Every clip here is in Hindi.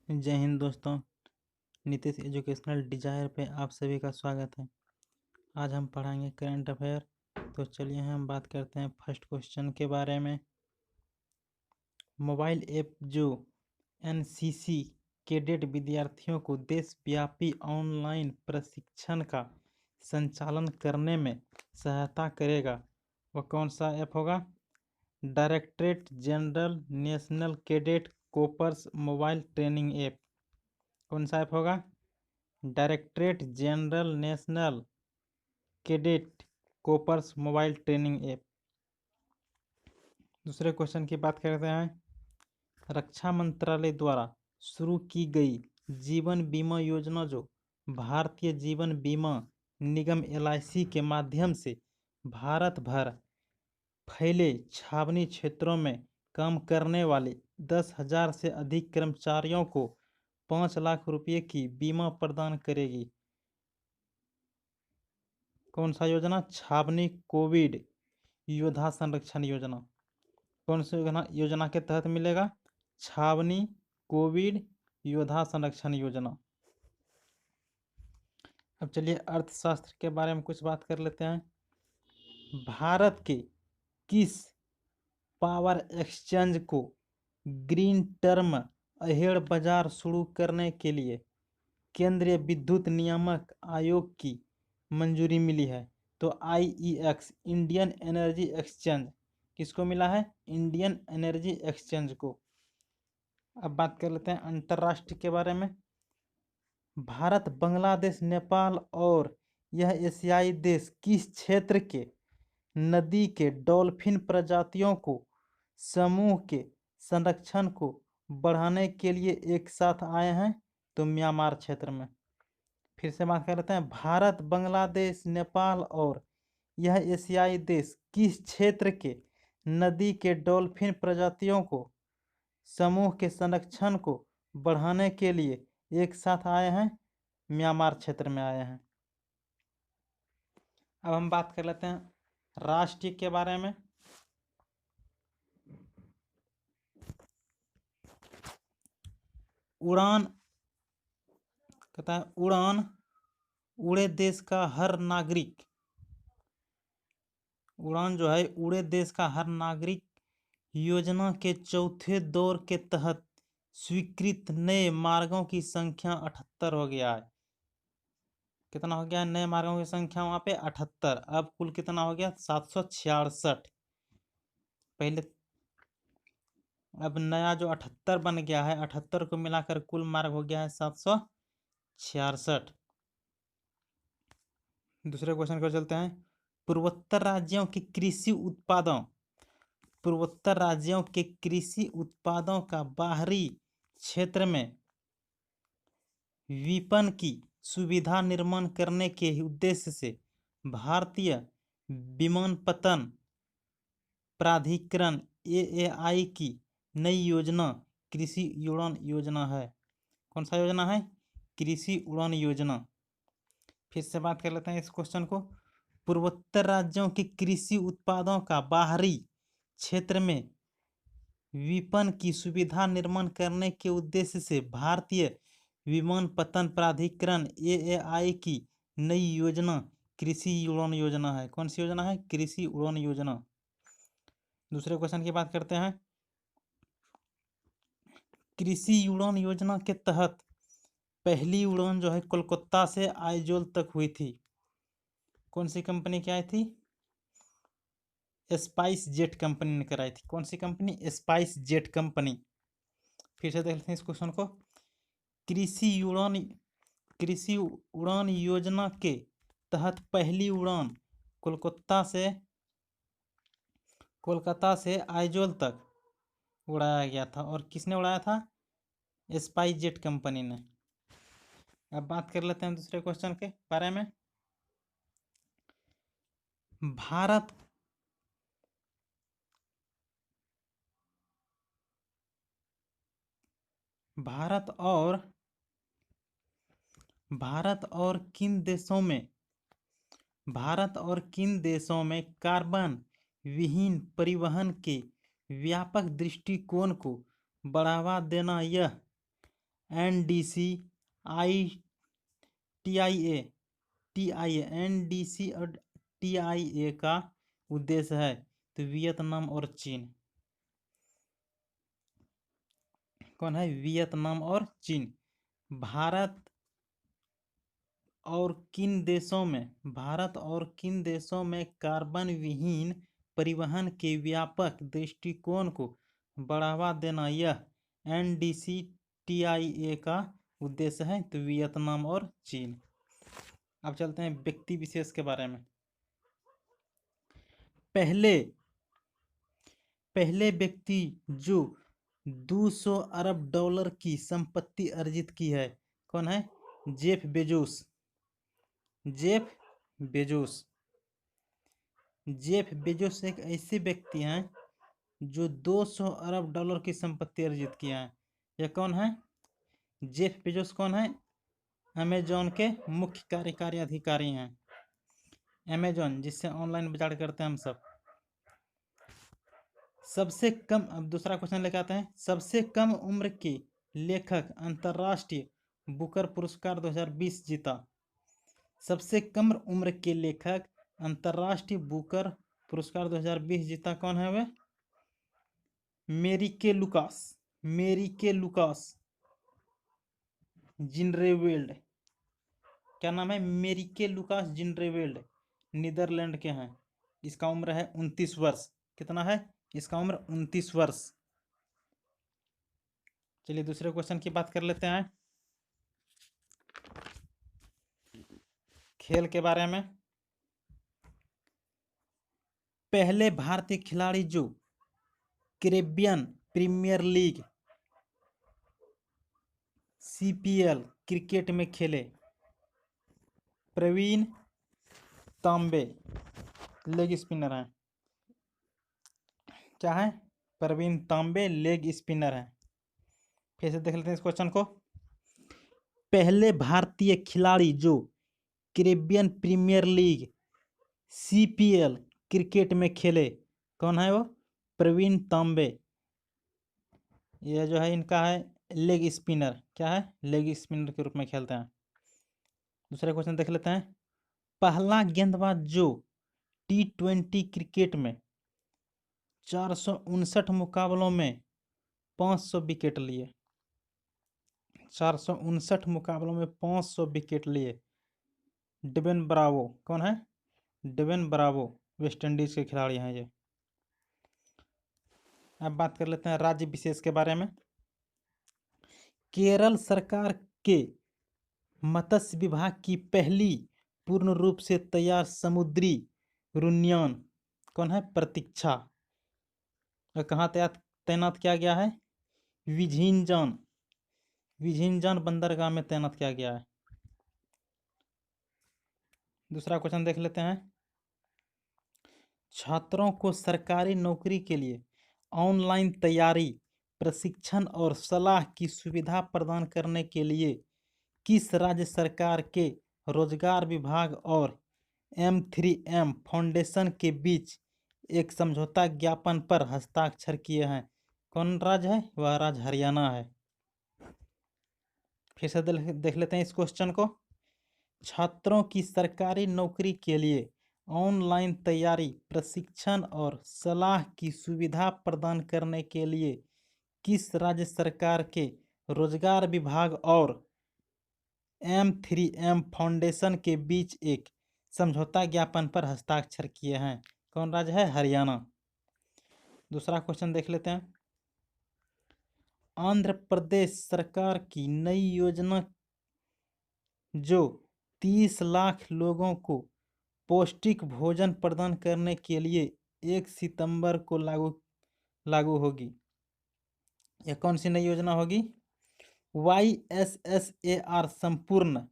जय हिंद दोस्तों। नीतीश एजुकेशनल डिजायर पे आप सभी का स्वागत है। आज हम पढ़ाएंगे करंट अफेयर। तो चलिए हम बात करते हैं फर्स्ट क्वेश्चन के बारे में। मोबाइल ऐप जो एनसीसी कैडेट विद्यार्थियों को देशव्यापी ऑनलाइन प्रशिक्षण का संचालन करने में सहायता करेगा, वह कौन सा ऐप होगा? Directorate general national cadet corpse mobile training app. कौन सा ऐप होगा? Directorate general national cadet corpse mobile training app. दूसरे क्वेश्चन की बात करते हैं। रक्षा मंत्रालय द्वारा शुरू की गई जीवन बीमा योजना जो भारतीय जीवन बीमा निगम LIC के माध्यम से भारत भर फैले छावनी क्षेत्रों में काम करने वाले 10,000 से अधिक कर्मचारियों को 5 लाख रुपये की बीमा प्रदान करेगी। कौन सा योजना? छावनी कोविड योद्धा संरक्षण योजना। कौन सी योजना के तहत मिलेगा? छावनी कोविड योद्धा संरक्षण योजना। अब चलिए अर्थशास्त्र के बारे में कुछ बात कर लेते हैं। भारत के किस पावर एक्सचेंज को ग्रीन टर्म अहेड बाजार शुरू करने के लिए केंद्रीय विद्युत नियामक आयोग की मंजूरी मिली है? तो IEX इंडियन एनर्जी एक्सचेंज किसको मिला है? इंडियन एनर्जी एक्सचेंज को। अब बात कर लेते हैं अंतर्राष्ट्रीय के बारे में। भारत, बांग्लादेश, नेपाल और यह एशियाई देश किस क्षेत्र के नदी के डॉल्फिन प्रजातियों को समूह के संरक्षण को बढ़ाने के लिए एक साथ आए हैं? तो म्यांमार क्षेत्र में। फिर से बात कर लेते हैं। भारत, बांग्लादेश, नेपाल और यह एशियाई देश किस क्षेत्र के नदी के डॉल्फिन प्रजातियों को समूह के संरक्षण को बढ़ाने के लिए एक साथ आए हैं? म्यांमार क्षेत्र में आए हैं। अब हम बात कर लेते हैं राष्ट्रीय के बारे में। उड़ान कहता है उड़ान उड़े देश का हर नागरिक। उड़ान जो है उड़े देश का हर नागरिक योजना के चौथे दौर के तहत स्वीकृत नए मार्गों की संख्या 78 हो गया है। कितना हो गया नए मार्गों की संख्या? वहां पे 78। अब कुल कितना हो गया? 766। पहले अब नया जो 78 बन गया है, 78 को मिलाकर कुल मार्ग हो गया है 766। दूसरे क्वेश्चन को चलते हैं। पूर्वोत्तर राज्यों के कृषि उत्पादों का बाहरी क्षेत्र में विपणन की सुविधा निर्माण करने के उद्देश्य से भारतीय विमानपत्तन प्राधिकरण AAI की नई योजना कृषि उड़ान योजना है। कौन सा योजना है? कृषि उड़ान योजना। फिर से बात कर लेते हैं इस क्वेश्चन को। पूर्वोत्तर राज्यों के कृषि उत्पादों का बाहरी क्षेत्र में विपणन की सुविधा निर्माण करने के उद्देश्य से भारतीय विमानपत्तन प्राधिकरण AAI की नई योजना कृषि उड़ान योजना है। कौन सी योजना है? कृषि उड़ान योजना। दूसरे क्वेश्चन की बात करते हैं। कृषि उड़ान योजना के तहत पहली उड़ान जो है कोलकाता से आइजोल तक हुई थी। कौन सी कंपनी की आई थी? स्पाइस जेट कंपनी ने कराई थी। कौन सी कंपनी? Spice jet company. फिर से देख लेते हैं इस क्वेश्चन को। कृषि उड़ान योजना के तहत पहली उड़ान कोलकाता से आइजोल तक उड़ाया गया था। और किसने उड़ाया था? स्पाइस जेट कंपनी ने। अब बात कर लेते हैं दूसरे क्वेश्चन के बारे में। भारत और किन देशों में कार्बन विहीन परिवहन के व्यापक दृष्टिकोण को बढ़ावा देना यह NDC, NDC और TIA का उद्देश्य है? तो वियतनाम और चीन। कौन है? वियतनाम और चीन। भारत और किन देशों में कार्बन विहीन परिवहन के व्यापक दृष्टिकोण को बढ़ावा देना यह NDC TIA का उद्देश्य है? तो वियतनाम और चीन। अब चलते हैं व्यक्ति विशेष के बारे में। पहले व्यक्ति जो 200 अरब डॉलर की संपत्ति अर्जित की है, कौन है? Jeff Bezos. जेफ बेजोस एक ऐसे व्यक्ति हैं जो 200 अरब डॉलर की संपत्ति अर्जित किया है। यह कौन है? जेफ बेजोस कौन है? अमेजॉन के मुख्य कार्यकारी अधिकारी हैं। अमेजॉन जिससे ऑनलाइन बाजार करते हैं हम सब। सबसे कम, अब दूसरा क्वेश्चन लेकर आते हैं। सबसे कम उम्र के लेखक अंतर्राष्ट्रीय बुकर पुरस्कार 2020 जीता। सबसे कम उम्र के लेखक अंतर्राष्ट्रीय बुकर पुरस्कार 2020 जीता कौन है? वे मेरिके लुकास जिनरेवेल्ड। क्या नाम है? मेरिके लुकास जिनरेवेल्ड, नीदरलैंड के हैं। इसका उम्र है 29 वर्ष। कितना है इसका उम्र? 29 वर्ष। चलिए दूसरे क्वेश्चन की बात कर लेते हैं, खेल के बारे में। पहले भारतीय खिलाड़ी जो Caribbean premier league CPL cricket में खेले, प्रवीण तांबे, लेग स्पिनर हैं। क्या है? प्रवीण तांबे लेग स्पिनर हैं। फिर से देख लेते हैं इस क्वेश्चन को। पहले भारतीय खिलाड़ी जो Caribbean premier league CPL cricket में खेले, कौन है वो? प्रवीण तांबे। यह जो है इनका है लेग स्पिनर। क्या है? लेग स्पिनर के रूप में खेलते हैं। दूसरा क्वेश्चन देख लेते हैं। पहला गेंदबाज जो T20 क्रिकेट में 459 मुकाबलों में 500 विकेट लिए। 459 मुकाबलों में 500 विकेट लिए। Dwayne Bravo. कौन है? डेवन ब्रावो वेस्ट इंडीज के खिलाड़ी हैं ये। अब बात कर लेते हैं राज्य विशेष के बारे में। केरल सरकार के मत्स्य विभाग की पहली पूर्ण रूप से तैयार समुद्री रुन्यान कौन है? प्रतीक्षा। और कहाँ तैनात किया गया है? विझिंजान बंदरगाह में तैनात किया गया है। दूसरा क्वेश्चन देख लेते हैं। छात्रों को सरकारी नौकरी के लिए ऑनलाइन तैयारी, प्रशिक्षण और सलाह की सुविधा प्रदान करने के लिए किस राज्य सरकार के रोजगार विभाग और M3M फाउंडेशन के बीच एक समझौता ज्ञापन पर हस्ताक्षर किए हैं? कौन राज्य है? वह राज्य हरियाणा है। फिर से देख लेते हैं इस क्वेश्चन को। छात्रों की सरकारी नौकरी के लिए ऑनलाइन तैयारी, प्रशिक्षण और सलाह की सुविधा प्रदान करने के लिए किस राज्य सरकार के रोजगार विभाग और M3M फाउंडेशन के बीच एक समझौता ज्ञापन पर हस्ताक्षर किए हैं? कौन राज्य है? हरियाणा। दूसरा क्वेश्चन देख लेते हैं। आंध्र प्रदेश सरकार की नई योजना जो 30 लाख लोगों को पौष्टिक भोजन प्रदान करने के लिए 1 सितंबर को लागू होगी। यह कौन सी नई योजना होगी? YSSAR संपूर्ण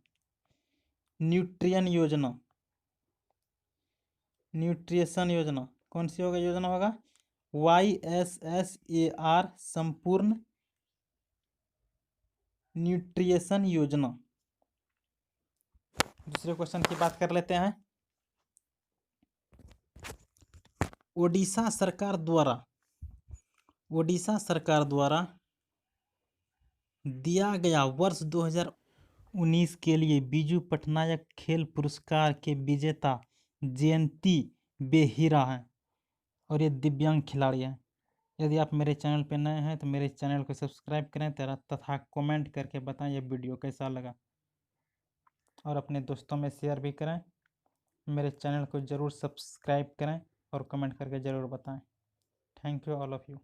न्यूट्रिशन योजना। कौन सी योजना होगा? YSSAR संपूर्ण न्यूट्रिशन योजना। दूसरे क्वेश्चन की बात कर लेते हैं। ओडिशा सरकार द्वारा दिया गया वर्ष 2019 के लिए बीजू पटनायक खेल पुरस्कार के विजेता जयंती बेहिरा हैं और ये दिव्यांग खिलाड़ी हैं। यदि आप मेरे चैनल पर नए हैं तो मेरे चैनल को सब्सक्राइब करें तथा कमेंट करके बताएं ये वीडियो कैसा लगा और अपने दोस्तों में शेयर भी करें। मेरे चैनल को ज़रूर सब्सक्राइब करें और कमेंट करके ज़रूर बताएं। Thank you all of you.